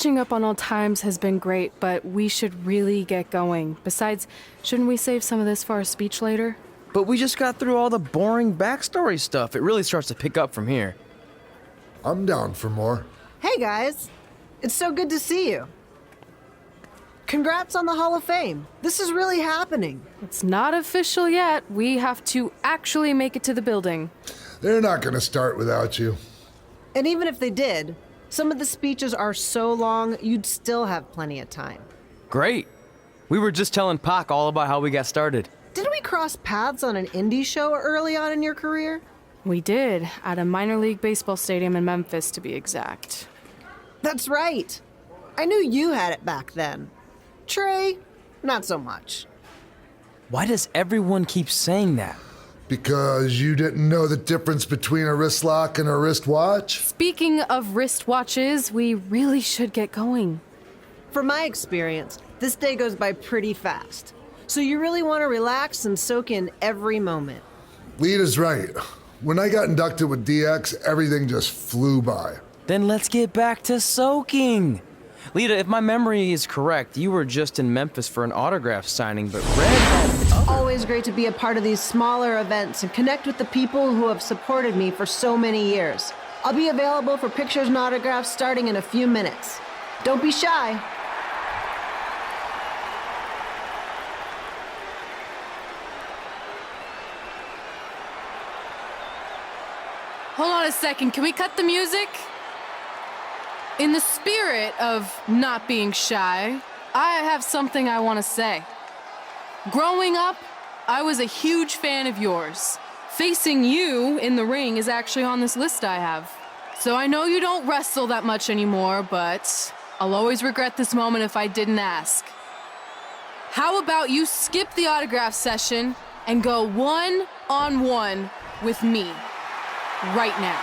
Catching up on old times has been great, but we should really get going. Besides, shouldn't we save some of this for our speech later? But we just got through all the boring backstory stuff. It really starts to pick up from here. I'm down for more. Hey guys, it's so good to see you. Congrats on the Hall of Fame. This is really happening. It's not official yet. We have to actually make it to the building. They're not going to start without you. And even if they did, some of the speeches are so long, you'd still have plenty of time. Great. We were just telling Pac all about how we got started. Didn't we cross paths on an indie show early on in your career? We did, at a minor league baseball stadium in Memphis, to be exact. That's right. I knew you had it back then. Trey, not so much. Why does everyone keep saying that? Because you didn't know the difference between a wrist lock and a wristwatch? Speaking of wristwatches, we really should get going. From my experience, this day goes by pretty fast. So you really want to relax and soak in every moment. Lita's right. When I got inducted with DX, everything just flew by. Then let's get back to soaking. Lita, if my memory is correct, you were just in Memphis for an autograph signing, but Red... Always great to be a part of these smaller events and connect with the people who have supported me for so many years. I'll be available for pictures and autographs starting in a few minutes. Don't be shy. Hold on a second, can we cut the music? In the spirit of not being shy, I have something I want to say. Growing up, I was a huge fan of yours. Facing you in the ring is actually on this list I have. So I know you don't wrestle that much anymore, but I'll always regret this moment if I didn't ask. How about you skip the autograph session and go one-on-one with me right now?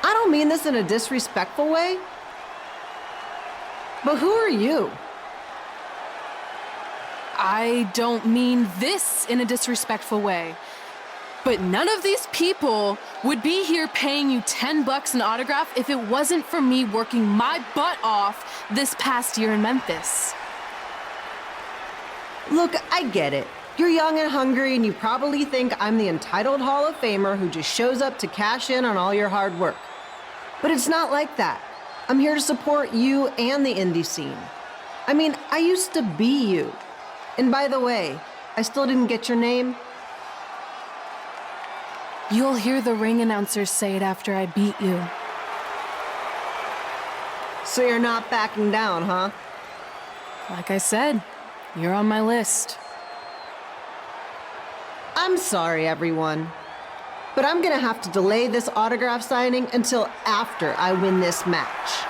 I don't mean this in a disrespectful way, but who are you? I don't mean this in a disrespectful way, but none of these people would be here paying you $10 an autograph if it wasn't for me working my butt off this past year in Memphis. Look, I get it. You're young and hungry, and you probably think I'm the entitled Hall of Famer who just shows up to cash in on all your hard work. But it's not like that. I'm here to support you and the indie scene. I mean, I used to be you. And by the way, I still didn't get your name. You'll hear the ring announcers say it after I beat you. So you're not backing down, huh? Like I said, you're on my list. I'm sorry, everyone. But I'm gonna have to delay this autograph signing until after I win this match.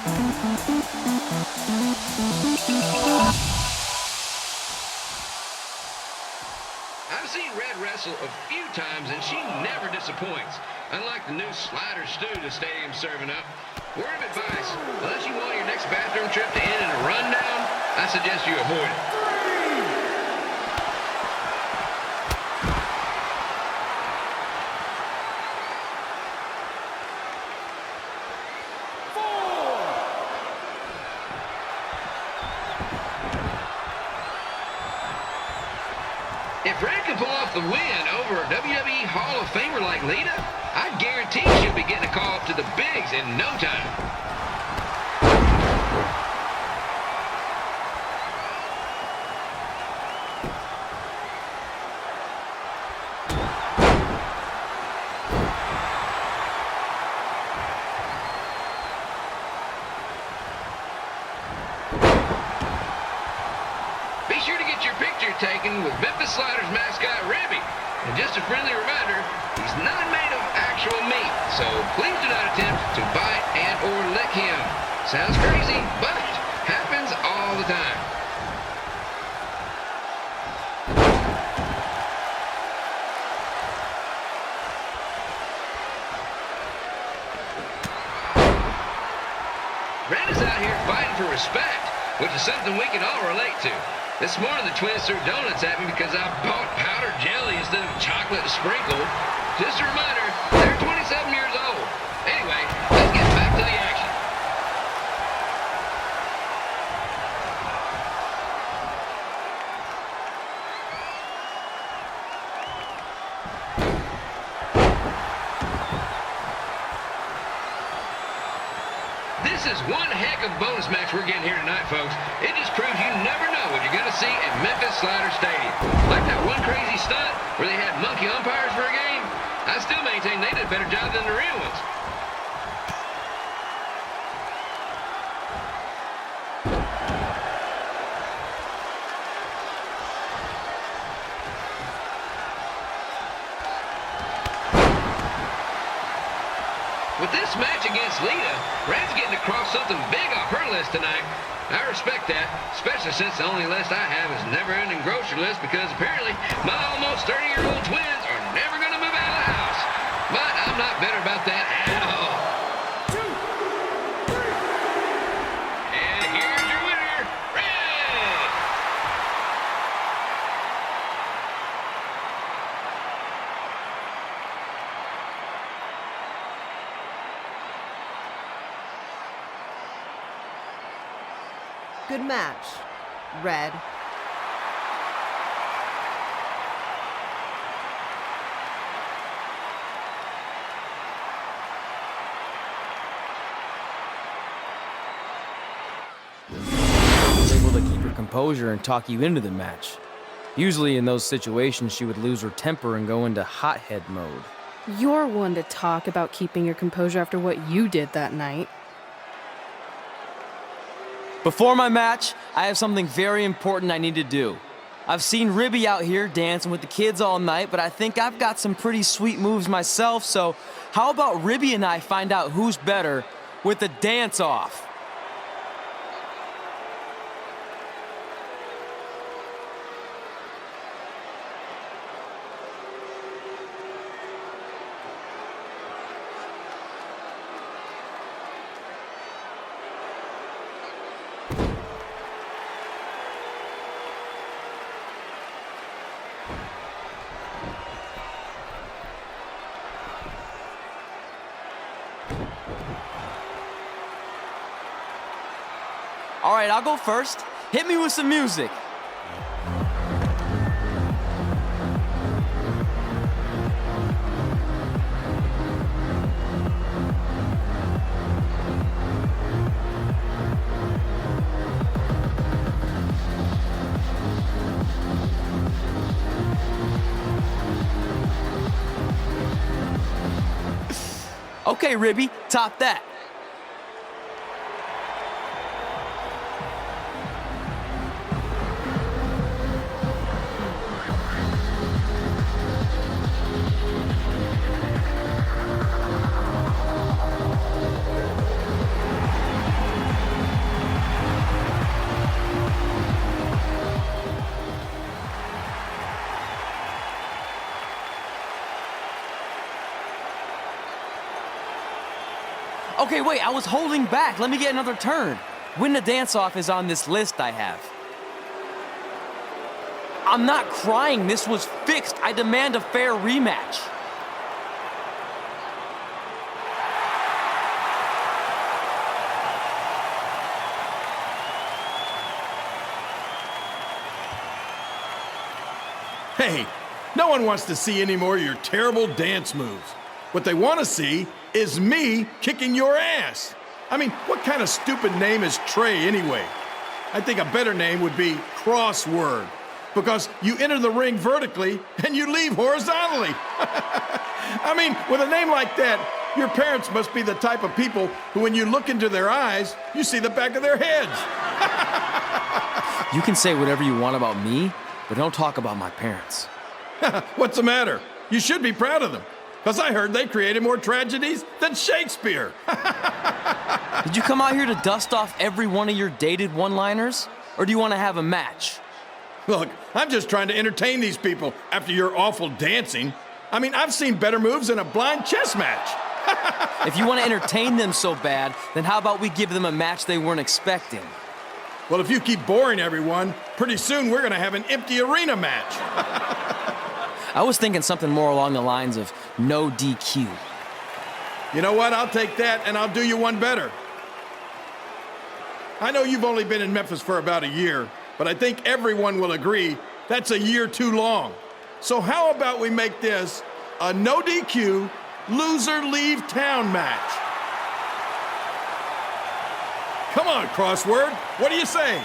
I've seen Red wrestle a few times, and she never disappoints. Unlike the new slider stew the stadium's serving up. Word of advice, unless you want your next bathroom trip to end in a rundown, I suggest you avoid it. If Red can pull off the win over a WWE Hall of Famer like Lita, I guarantee she'll be getting a call up to the bigs in no time. Be sure to get your picture taken with Memphis Sliders mascot Ribby. And just a friendly reminder, he's not made of actual meat, so please do not attempt to bite and or lick him. Sounds crazy, but happens all the time. Red is out here fighting for respect, which is something we can all relate to. This morning, the twins threw donuts at me because I bought powdered jelly instead of chocolate sprinkle. Just a reminder, they're 27 years old. Anyway, let's get back to the action. This is one heck of a bonus match we're getting here tonight, folks. It just proves you never know what you're going to see at Memphis Slider Stadium. Like that one crazy stunt where they had monkey umpires for a game, I still maintain they did a better job than the real ones. With this match against Lita, Red's getting across something big off her list tonight. I respect that, especially since the only list I have is never-ending grocery list because apparently my almost 30-year-old twins are never going to move out of the house. But I'm not bitter about that at all. 2, 3. And here's your winner, Red! Good match, Red. Was able to keep her composure and talk you into the match. Usually in those situations, she would lose her temper and go into hothead mode. You're one to talk about keeping your composure after what you did that night. Before my match, I have something very important I need to do. I've seen Ribby out here dancing with the kids all night, but I think I've got some pretty sweet moves myself, so how about Ribby and I find out who's better with the dance-off? All right, I'll go first. Hit me with some music. Okay, Ribby, top that. Okay, wait, I was holding back. Let me get another turn. Win the dance-off is on this list I have. I'm not crying. This was fixed. I demand a fair rematch. Hey, no one wants to see any more of your terrible dance moves. What they want to see is me kicking your ass. I mean, what kind of stupid name is Trey anyway? I think a better name would be Crossword, because you enter the ring vertically and you leave horizontally. I mean, with a name like that, your parents must be the type of people who, when you look into their eyes, you see the back of their heads. You can say whatever you want about me, but don't talk about my parents. What's the matter? You should be proud of them, because I heard they created more tragedies than Shakespeare. Did you come out here to dust off every one of your dated one-liners? Or do you want to have a match? Look, I'm just trying to entertain these people after your awful dancing. I mean, I've seen better moves in a blind chess match. If you want to entertain them so bad, then how about we give them a match they weren't expecting? Well, if you keep boring everyone, pretty soon we're going to have an empty arena match. I was thinking something more along the lines of no DQ. You know what? I'll take that, and I'll do you one better. I know you've only been in Memphis for about a year, but I think everyone will agree that's a year too long. So how about we make this a no DQ, loser leave town match? Come on, Crossword. What do you say?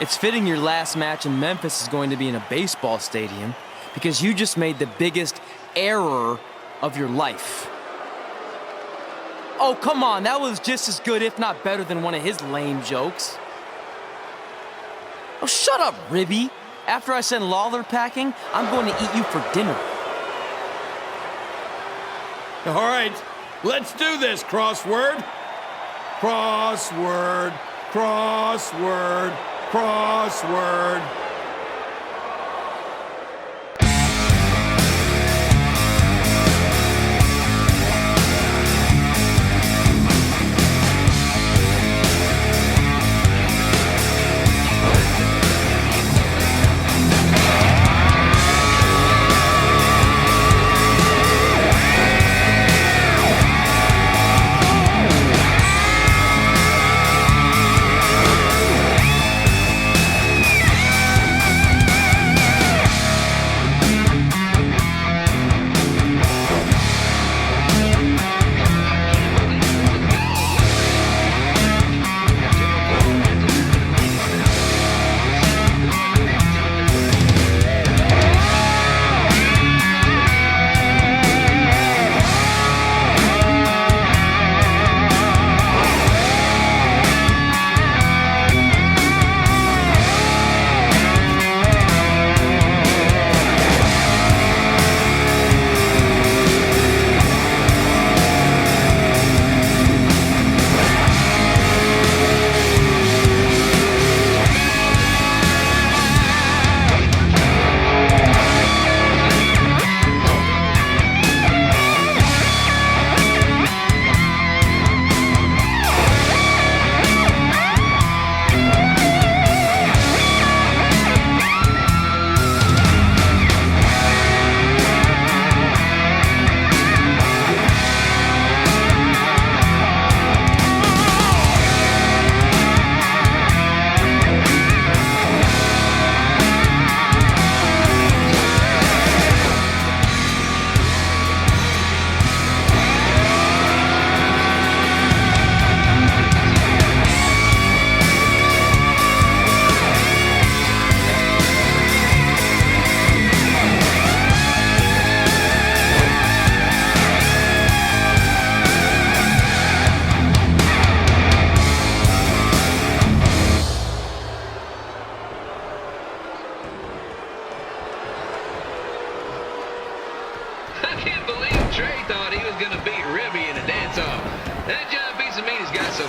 It's fitting your last match in Memphis is going to be in a baseball stadium because you just made the biggest error of your life. Oh, come on, that was just as good, if not better, than one of his lame jokes. Oh, shut up, Ribby. After I send Lawler packing, I'm going to eat you for dinner. All right, let's do this, Crossword. Crossword, crossword, crossword.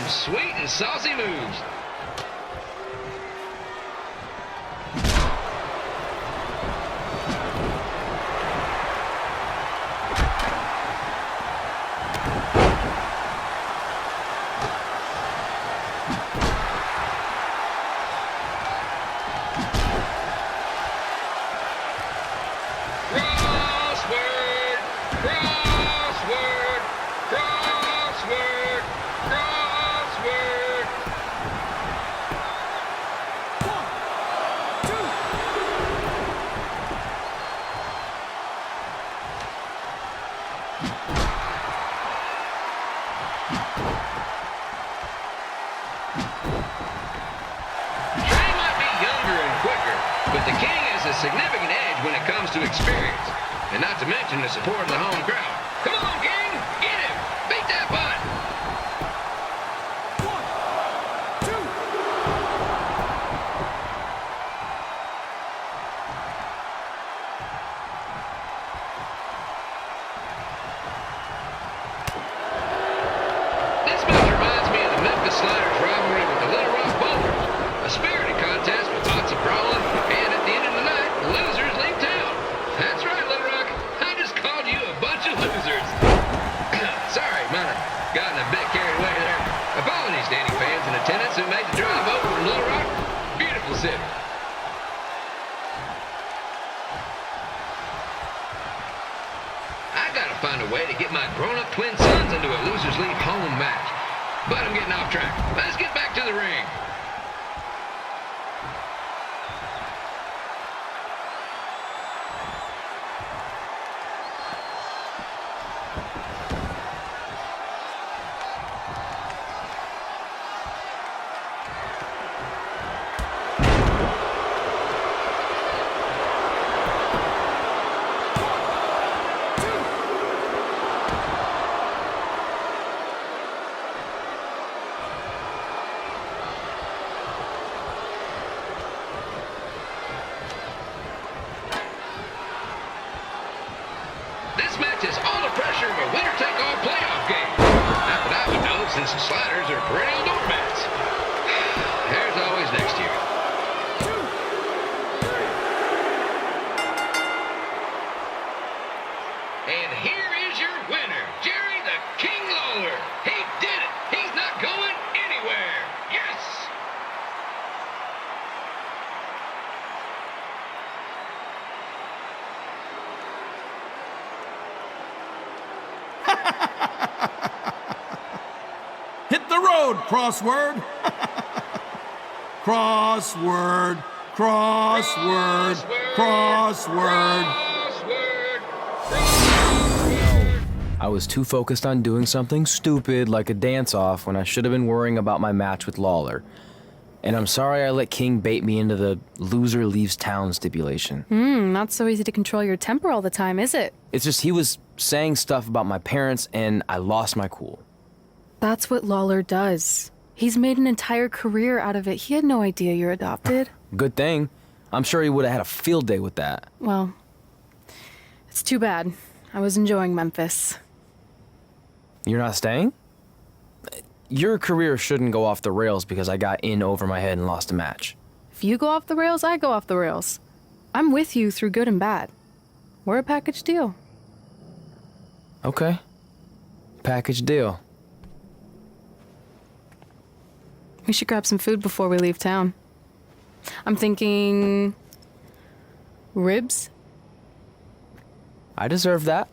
Sweet and saucy moves. significant edge when it comes to experience, and not to mention the support of the home crowd. Come on, King, get him! Beat that butt! This match reminds me of the Memphis Sliders rivalry with the Little Rock Boulders. A spirited contest with lots of brawling, and at the end of the night, the losers leave town. That's right, Little Rock. I just called you a bunch of losers. Sorry, might have gotten a bit carried away there. Apologies to any fans in attendance who made the drive over from Little Rock. Beautiful city. I gotta find a way to get my grown-up twin sons into a losers leave home match. But I'm getting off track. Let's get back to the ring. This match is all the pressure of a winner-take-all playoff game. Not that I would know, since the Sliders are perennial doormats. There's always next year. And here is your winner, Jerry the King Lawler. He did it. He's not going anywhere. Yes! Hit the road, crossword. Crossword, crossword, crossword. I was too focused on doing something stupid like a dance-off when I should have been worrying about my match with Lawler. And I'm sorry I let King bait me into the loser leaves town stipulation. Not so easy to control your temper all the time, is it? It's just he was saying stuff about my parents and I lost my cool. That's what Lawler does. He's made an entire career out of it. He had no idea you're adopted. Good thing. I'm sure he would have had a field day with that. Well, it's too bad. I was enjoying Memphis. You're not staying? Your career shouldn't go off the rails because I got in over my head and lost a match. If you go off the rails, I go off the rails. I'm with you through good and bad. We're a package deal. Okay. Package deal. We should grab some food before we leave town. I'm thinking... ribs? I deserve that.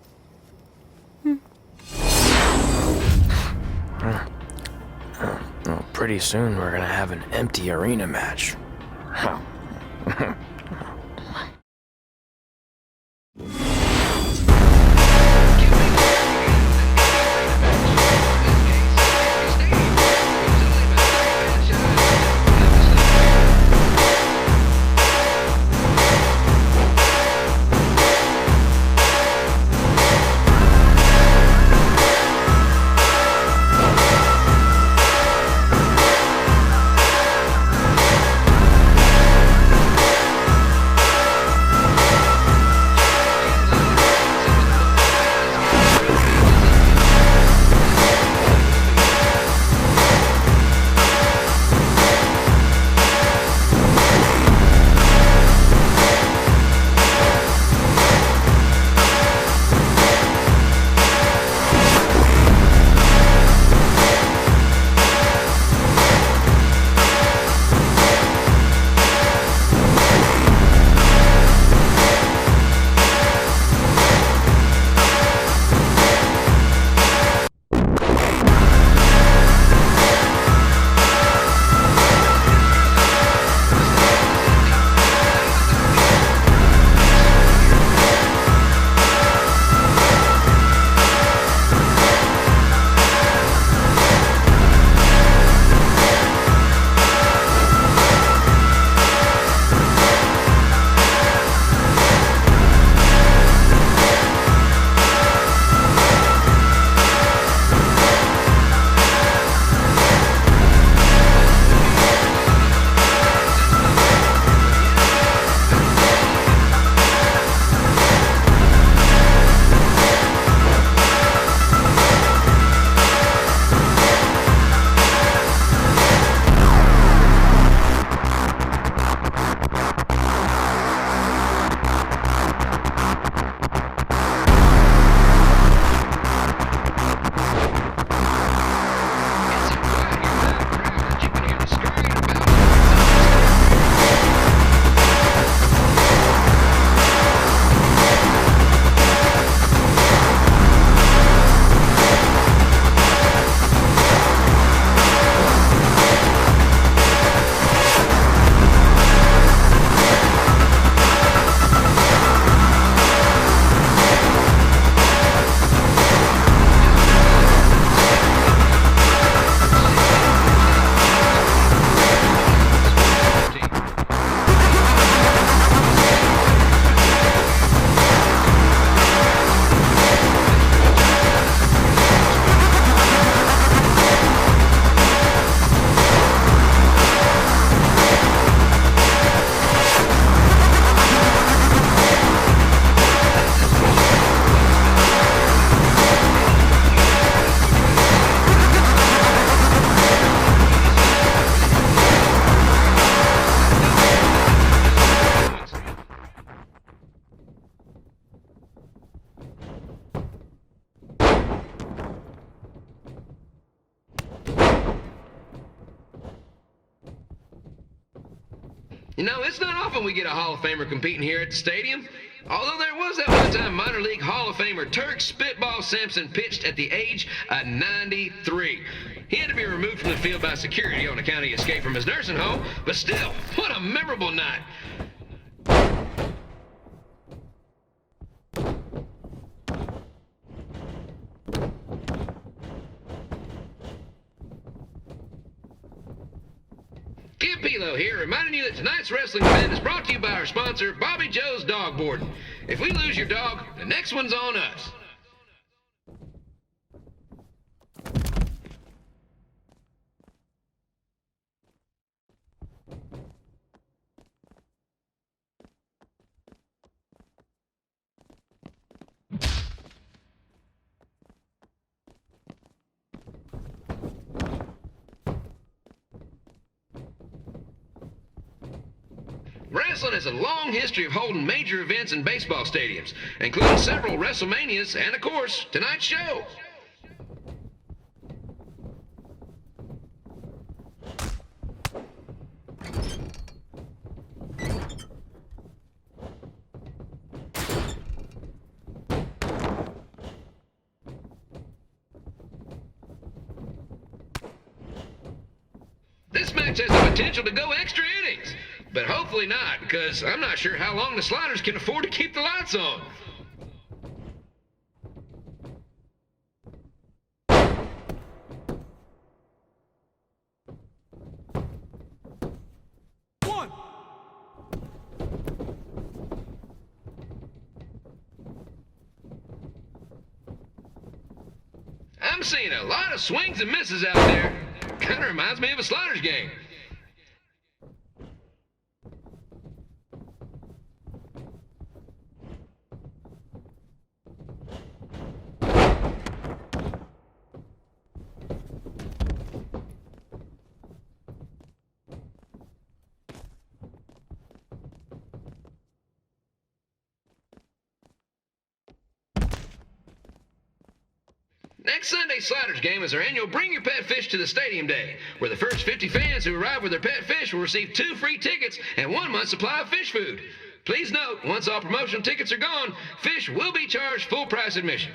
Well, pretty soon we're gonna have an empty arena match. You know, it's not often we get a Hall of Famer competing here at the stadium. Although there was that one time minor league Hall of Famer Turk Spitball Sampson pitched at the age of 93. He had to be removed from the field by security on account of his escape from his nursing home, but still, what a memorable night. Kid Pilo here, reminding you that tonight's wrestling event is brought to you by our sponsor, Bobby Joe's Dog Boarding. If we lose your dog, the next one's on us. Wrestling has a long history of holding major events in baseball stadiums, including several WrestleManias and, of course, tonight's show. This match has the potential to go extra innings. But hopefully not, because I'm not sure how long the Sliders can afford to keep the lights on. One. I'm seeing a lot of swings and misses out there. Kind of reminds me of a Sliders game. Next Sunday's Sliders game is our annual Bring Your Pet Fish to the Stadium Day, where the first 50 fans who arrive with their pet fish will receive 2 free tickets and 1 month's supply of fish food. Please note, once all promotional tickets are gone, fish will be charged full price admission.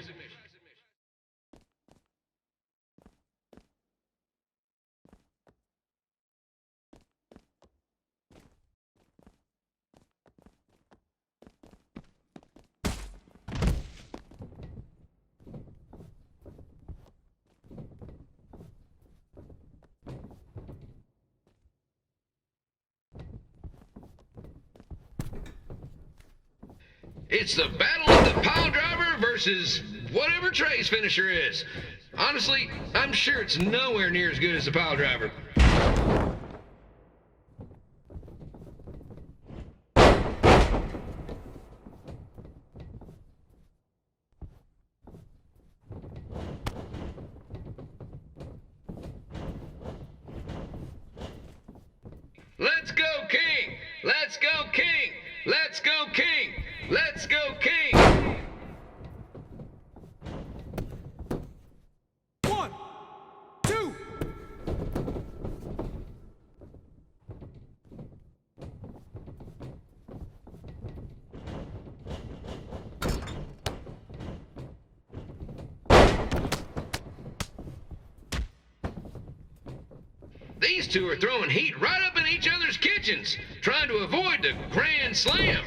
It's the battle of the pile driver versus whatever Trey's finisher is. Honestly, I'm sure it's nowhere near as good as the pile driver. Let's go, King! Let's go, King! Let's go, King! Let's go, King! 1, 2. These two are throwing heat right up in each other's kitchens, trying to avoid the Grand Slam.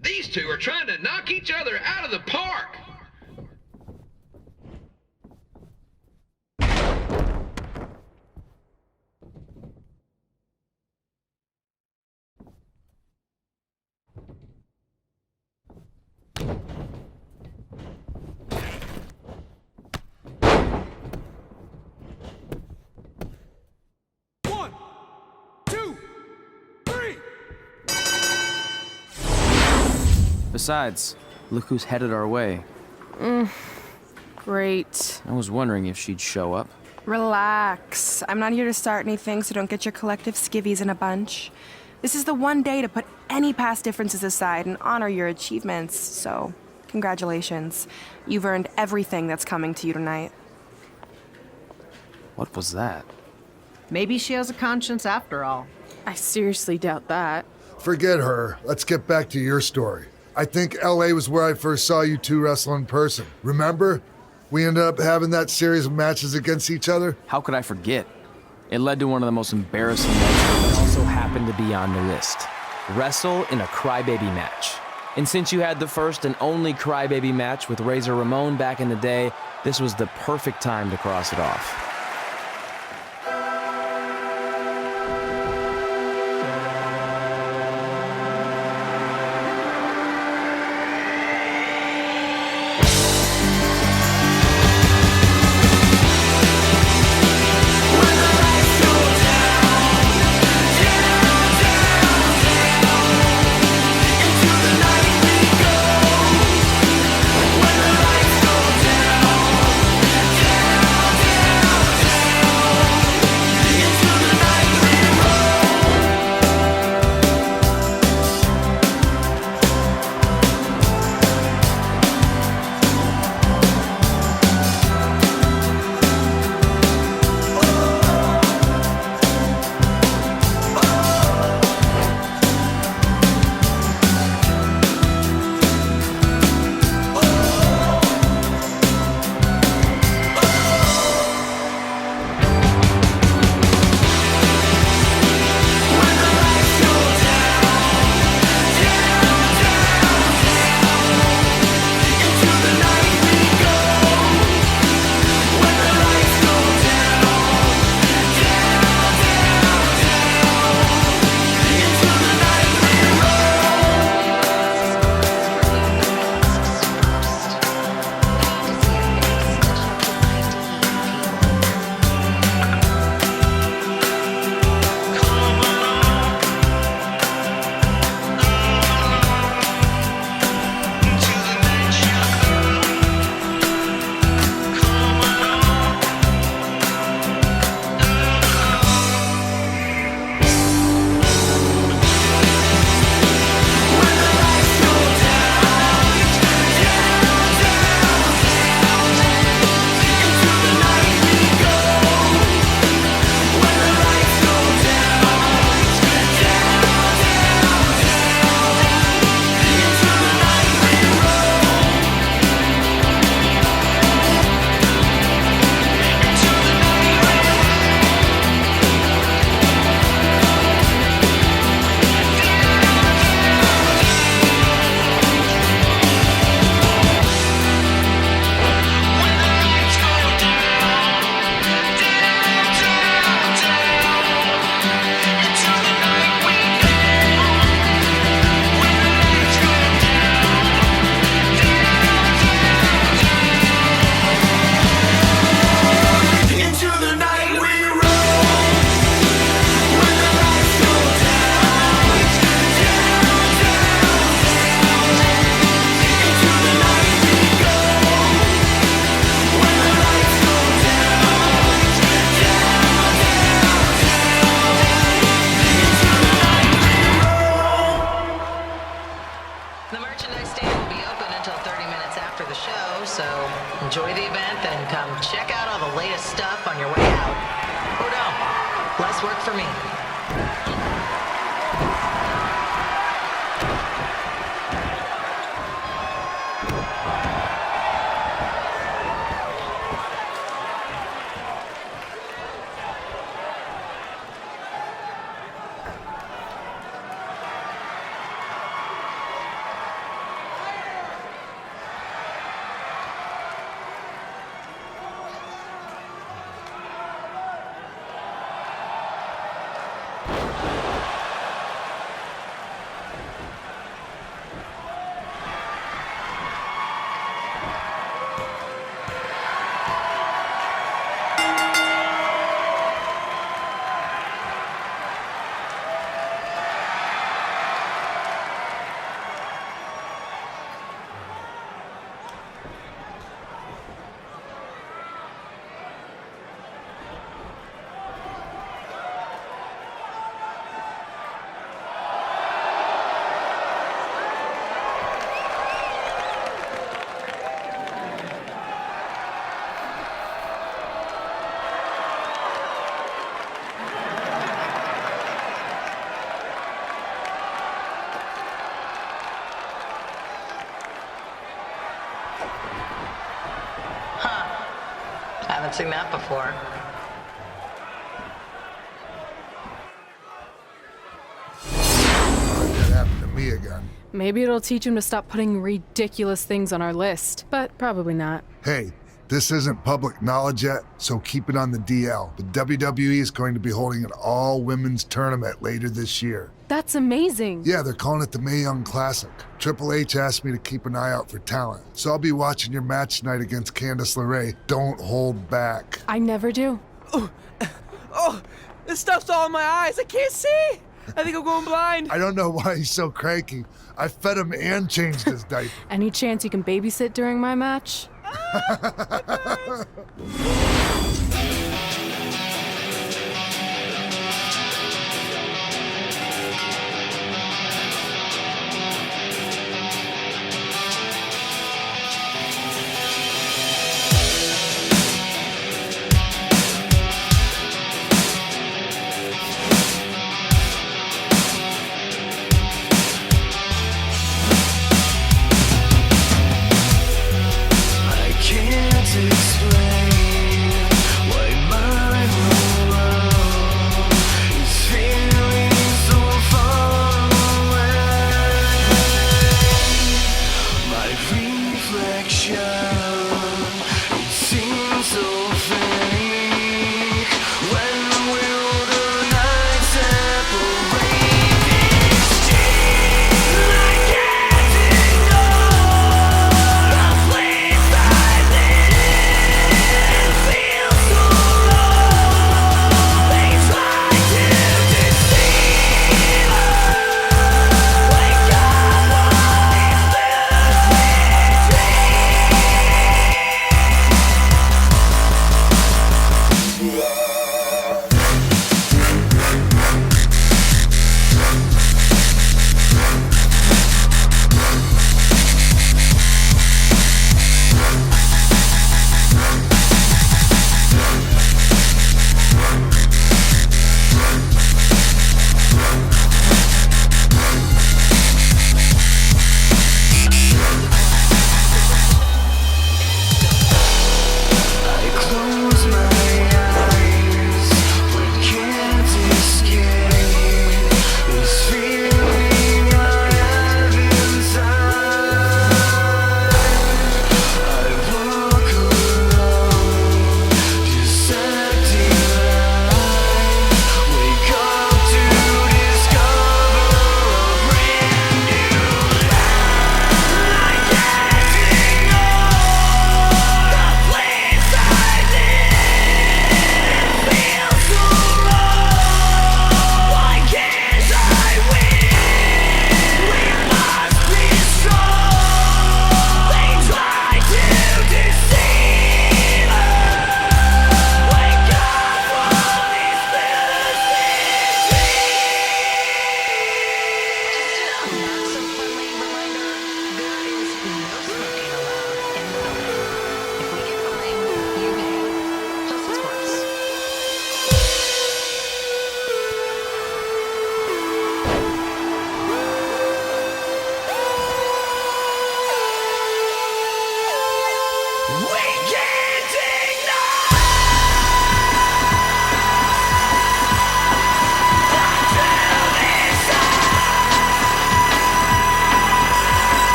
These two are trying to knock each other out of the park. Besides, look who's headed our way. Great. I was wondering if she'd show up. Relax. I'm not here to start anything, so don't get your collective skivvies in a bunch. This is the one day to put any past differences aside and honor your achievements, so congratulations. You've earned everything that's coming to you tonight. What was that? Maybe she has a conscience after all. I seriously doubt that. Forget her. Let's get back to your story. I think LA was where I first saw you two wrestle in person. Remember? We ended up having that series of matches against each other. How could I forget? It led to one of the most embarrassing moments that also happened to be on the list. Wrestle in a crybaby match. And since you had the first and only crybaby match with Razor Ramon back in the day, this was the perfect time to cross it off. Enjoy the event, then come check out all the latest stuff on your way out. Or don't. Less work for me. Haven't seen that before. That happened to me again. Maybe it'll teach him to stop putting ridiculous things on our list, but probably not. Hey, this isn't public knowledge yet, so keep it on the DL. But WWE is going to be holding an all-women's tournament later this year. That's amazing. Yeah, they're calling it the Mae Young Classic. Triple H asked me to keep an eye out for talent, so I'll be watching your match tonight against Candice Larae. Don't hold back. I never do. Oh, this stuff's all in my eyes. I can't see. I think I'm going blind. I don't know why he's so cranky. I fed him and changed his diaper. Any chance you can babysit during my match? I can't explain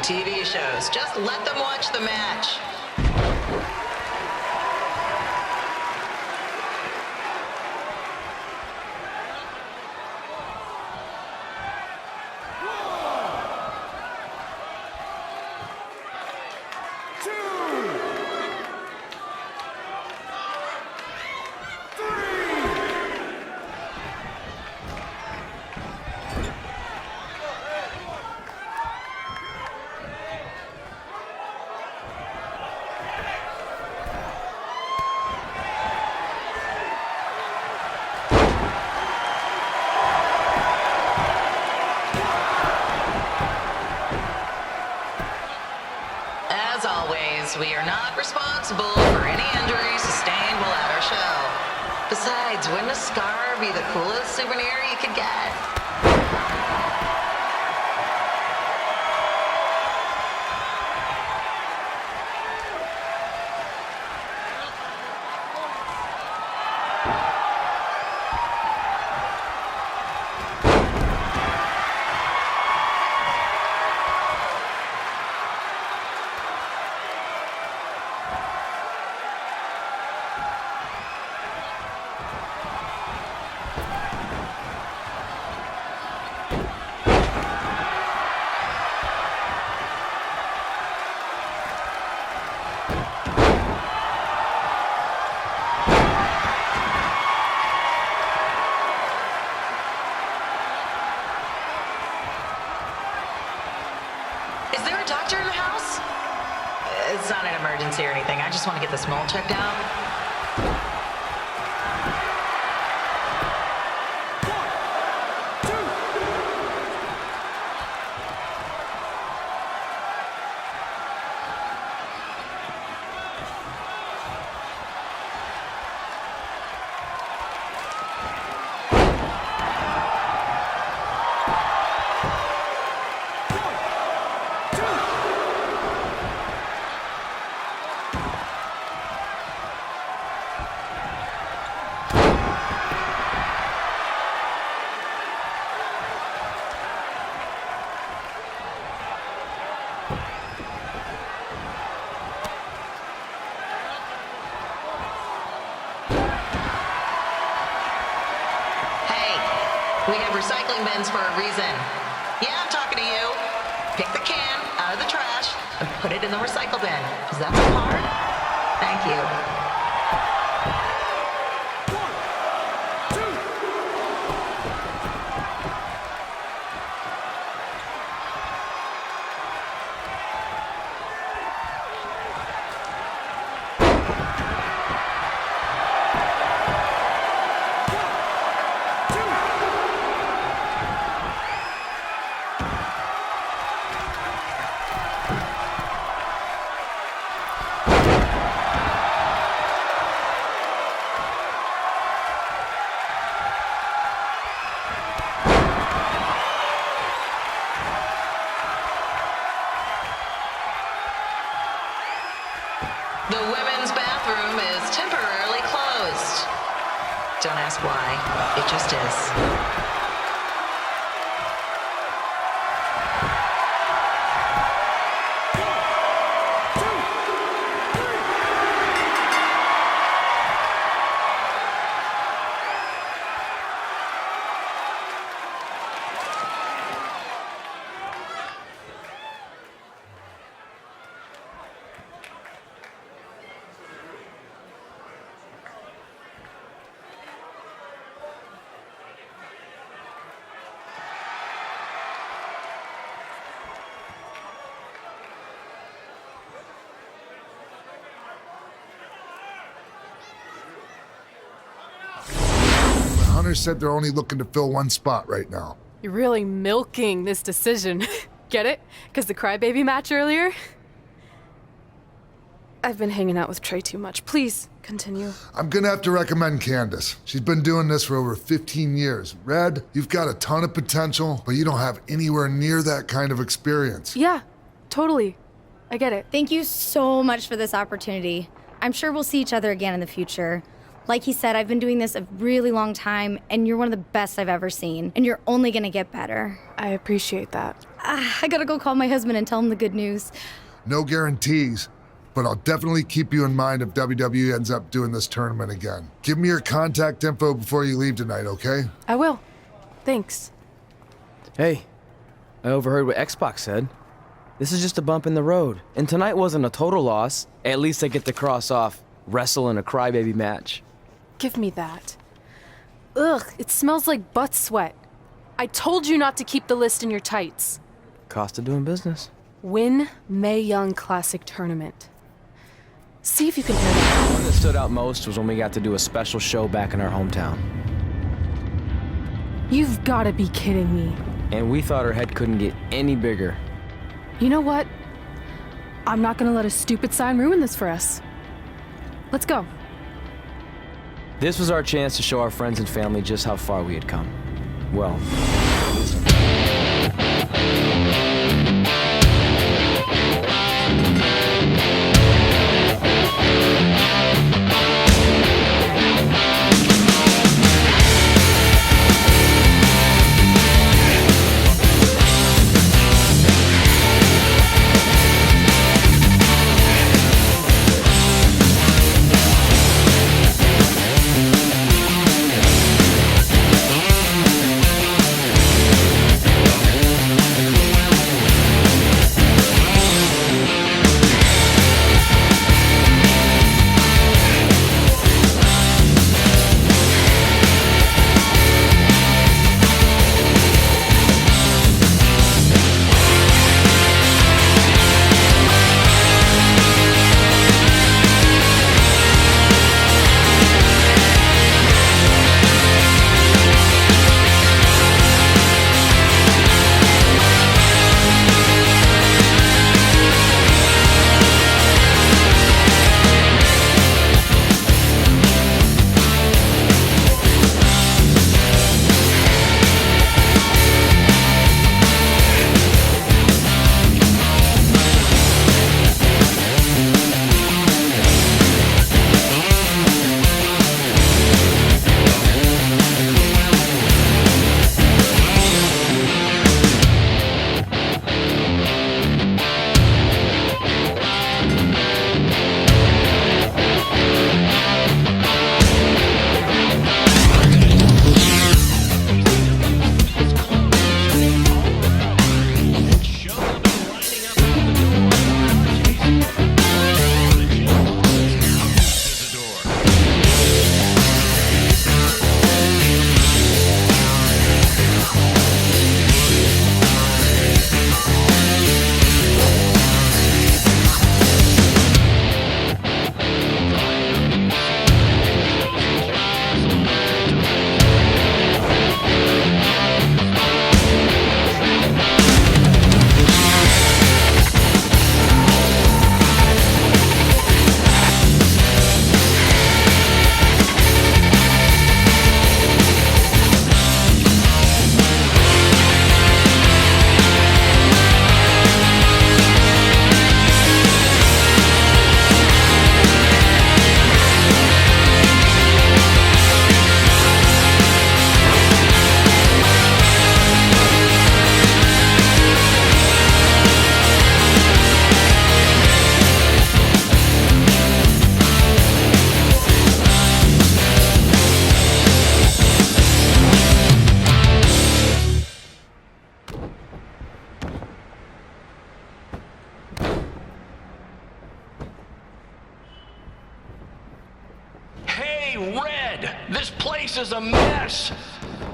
TV shows. Just let them watch the match. As always, we are not responsible for any injuries sustained while at our show. Besides, wouldn't a scar be the coolest souvenir you could get? Is there a doctor in the house? It's not an emergency or anything. I just want to get this mole checked out. We have recycling bins for a reason. Yeah, I'm talking to you. Pick the can out of the trash and put it in the recycle bin. Is that so hard? Thank you. The women's bathroom is temporarily closed. Don't ask why. It just is. Hunter said they're only looking to fill one spot right now. You're really milking this decision. Get it? Because the crybaby match earlier? I've been hanging out with Trey too much. Please, continue. I'm gonna have to recommend Candice. She's been doing this for over 15 years. Red, you've got a ton of potential, but you don't have anywhere near that kind of experience. Yeah, totally. I get it. Thank you so much for this opportunity. I'm sure we'll see each other again in the future. Like he said, I've been doing this a really long time, and you're one of the best I've ever seen, and you're only gonna get better. I appreciate that. I gotta go call my husband and tell him the good news. No guarantees, but I'll definitely keep you in mind if WWE ends up doing this tournament again. Give me your contact info before you leave tonight, okay? I will. Thanks. Hey, I overheard what X-Pac said. This is just a bump in the road, and tonight wasn't a total loss. At least I get to cross off wrestle in a crybaby match. Give me that. Ugh, it smells like butt sweat. I told you not to keep the list in your tights. Cost of doing business. Win Mae Young Classic Tournament. See if you can hear that. The one that stood out most was when we got to do a special show back in our hometown. You've gotta be kidding me. And we thought our head couldn't get any bigger. You know what? I'm not gonna let a stupid sign ruin this for us. Let's go. This was our chance to show our friends and family just how far we had come. Well, This place is a mess.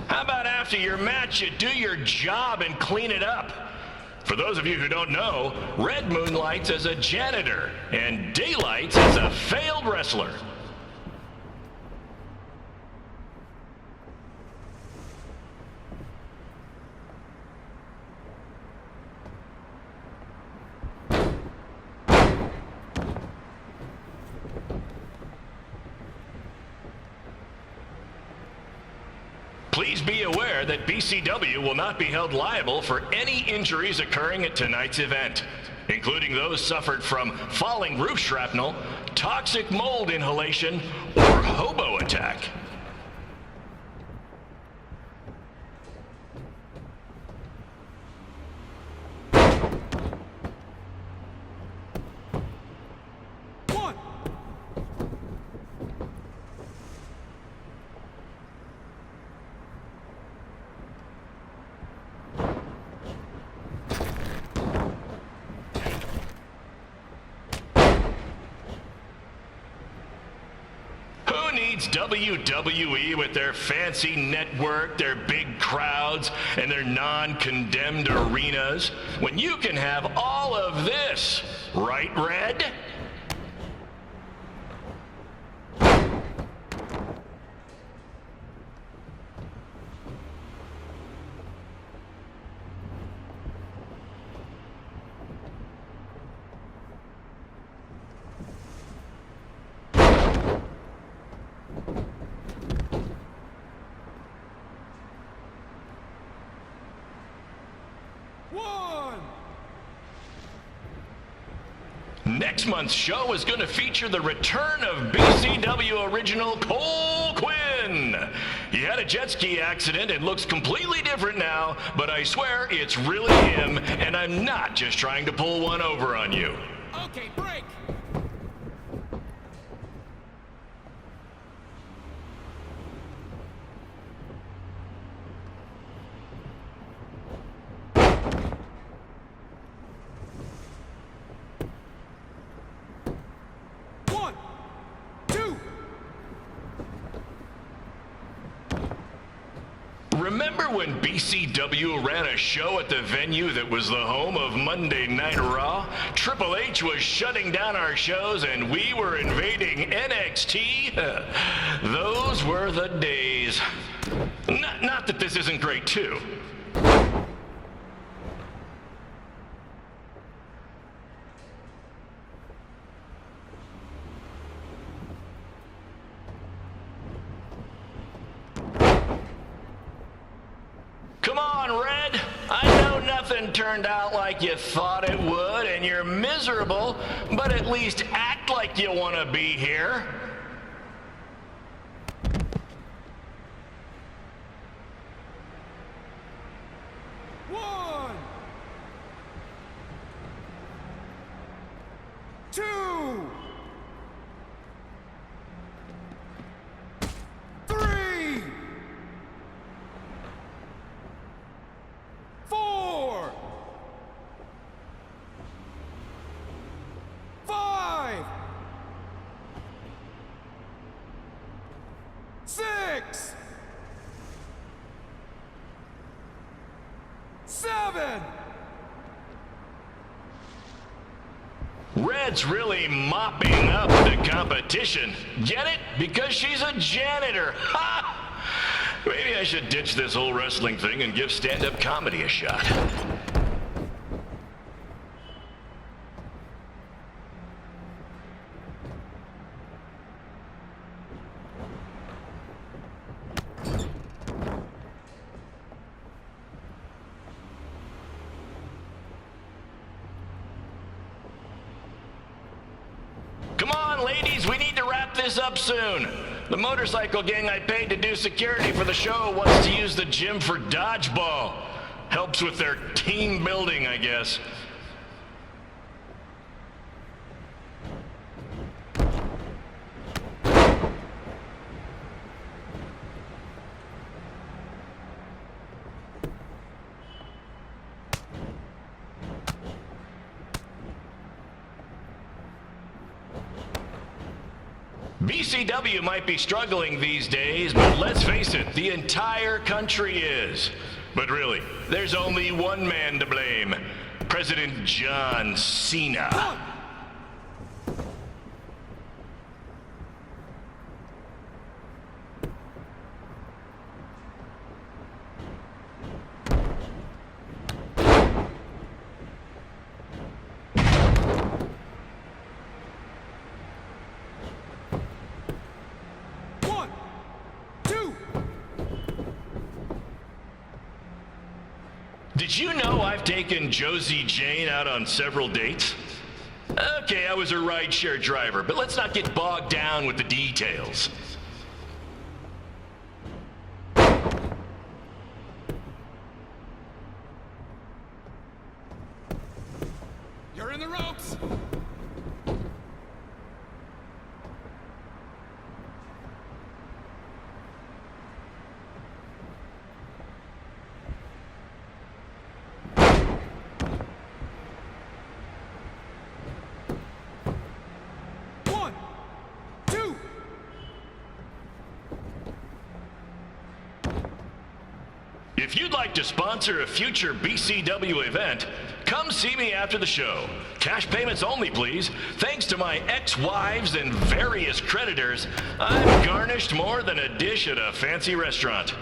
How about after your match, you do your job and clean it up? For those of you who don't know, Red moonlights as a janitor, and Daylights as a failed wrestler. Please be aware that BCW will not be held liable for any injuries occurring at tonight's event, including those suffered from falling roof shrapnel, toxic mold inhalation, or hobo attack. beats WWE with their fancy network, their big crowds, and their non-condemned arenas, when you can have all of this, right, Red? Next month's show is going to feature the return of BCW original Cole Quinn. He had a jet ski accident and looks completely different now, but I swear it's really him, and I'm not just trying to pull one over on you. Okay, break! Remember when BCW ran a show at the venue that was the home of Monday Night Raw? Triple H was shutting down our shows and we were invading NXT? Those were the days. Not that this isn't great too. Come on, Red. I know nothing turned out like you thought it would, and you're miserable, but at least act like you want to be here. One, two, three, 4, 5, 6, 7. Red's really mopping up the competition. Get it? Because she's a janitor. Ha! Maybe I should ditch this whole wrestling thing and give stand-up comedy a shot. Come on, ladies, we need to wrap this up soon. The motorcycle gang I paid to do security for the show wants to use the gym for dodgeball. Helps with their team building, I guess. BCW might be struggling these days, but let's face it, the entire country is. But really, there's only one man to blame. President John Cena. Did you know I've taken Josie Jane out on several dates? Okay, I was a rideshare driver, but let's not get bogged down with the details. You're in the ropes! If you'd like to sponsor a future BCW event, come see me after the show. Cash payments only, please. Thanks to my ex-wives and various creditors, I'm garnished more than a dish at a fancy restaurant.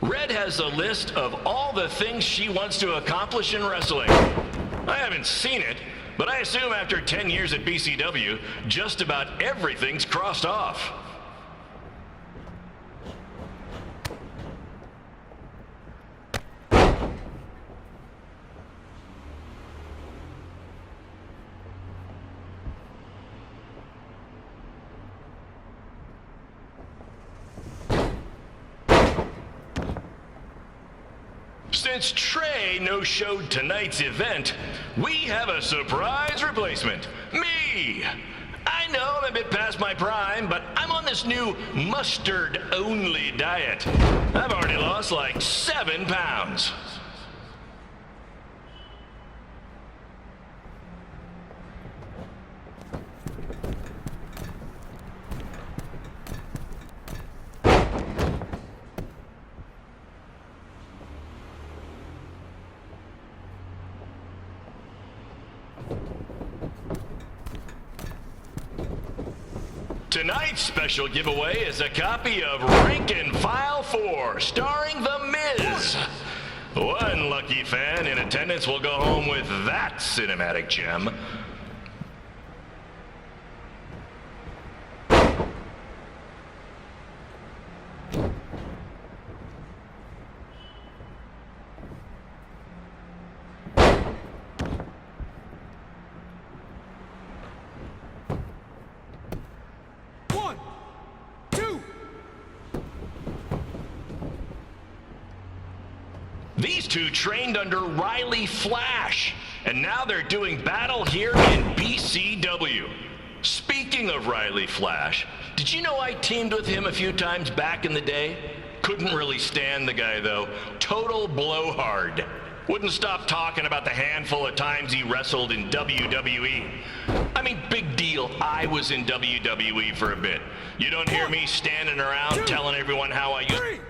Red has a list of all the things she wants to accomplish in wrestling. I haven't seen it, but I assume after 10 years at BCW, just about everything's crossed off. Since Trey no-showed tonight's event, we have a surprise replacement. Me! I know I'm a bit past my prime, but I'm on this new mustard-only diet. I've already lost like 7 pounds. Tonight's special giveaway is a copy of Rank and File 4, starring The Miz. One lucky fan in attendance will go home with that cinematic gem. These two trained under Riley Flash, and now they're doing battle here in BCW. Speaking of Riley Flash, did you know I teamed with him a few times back in the day? Couldn't really stand the guy though. Total blowhard. Wouldn't stop talking about the handful of times he wrestled in WWE. I mean, big deal, I was in WWE for a bit. You don't hear me standing around telling everyone how I used...